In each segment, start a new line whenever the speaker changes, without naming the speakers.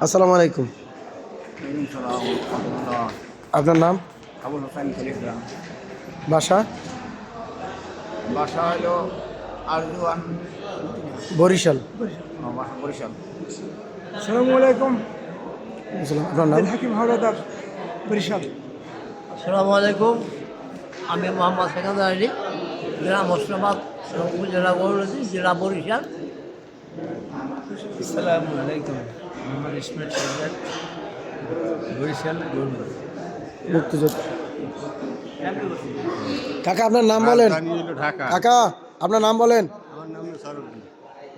আসসালামু আলাইকুম। আপনার নাম?
আবুল হোসেন টেলিগ্রাম।
বাসা?
বাসা হলো আরজুয়ান,
বরিশাল।
বাসা বরিশাল।
আসসালামু আলাইকুম।
আপনার নাম?
আব্দুল হাকিম হাওলাদার, বরিশাল।
আসসালামু আলাইকুম। আমি মোহাম্মদ সেকান্দার আলী, গ্রাম হোসনাবাদ, উপজেলা গৌরদী, জেলা বরিশাল।
আসসালামু আলাইকুম। মোহাম্মদ ইসমাইল সরদার, বরিশাল গৌরদী।
মুক্তিযোদ্ধা। কাকা আপনার নাম বলেন?
ঢাকা।
কাকা আপনার নাম বলেন?
আমার নাম সারুদ্দিন।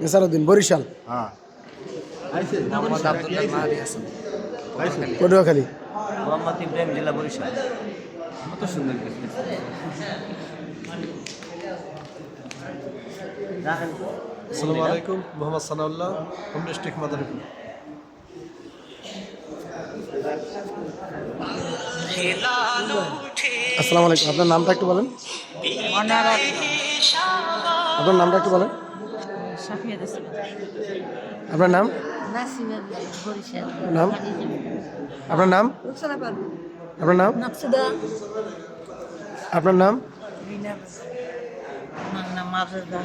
নিসারউদ্দিন, বরিশাল।
হ্যাঁ,
মোহাম্মদ আব্দুল্লাহ মাহাদি হাসান,
পটুয়াখালী।
মোহাম্মদ ইব্রাহিম, জেলা বরিশাল।
কত সুন্দর
আসসালামু আলাইকুম। Mohammad Sanaullah, home district Madaripur.
আসসালামু আলাইকুম। আপনার নামটা একটু বলেন? আপনার নামটা একটু বলেন? আপনার নাম?
নাসিমা বরিশাল।
নাম? আপনার নাম?
রুকসানা পারভীন।
আপনার নাম?
নাকসুদা।
আপনার নাম?
আমার নাম মাজেদা।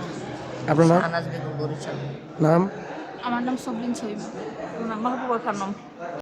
আপনার নাম?
আনাজ বেগম, বরিশাল।
নাম?
আমার নাম সবলিন ছবিমা। আমার নাম মাহবুবা খানম।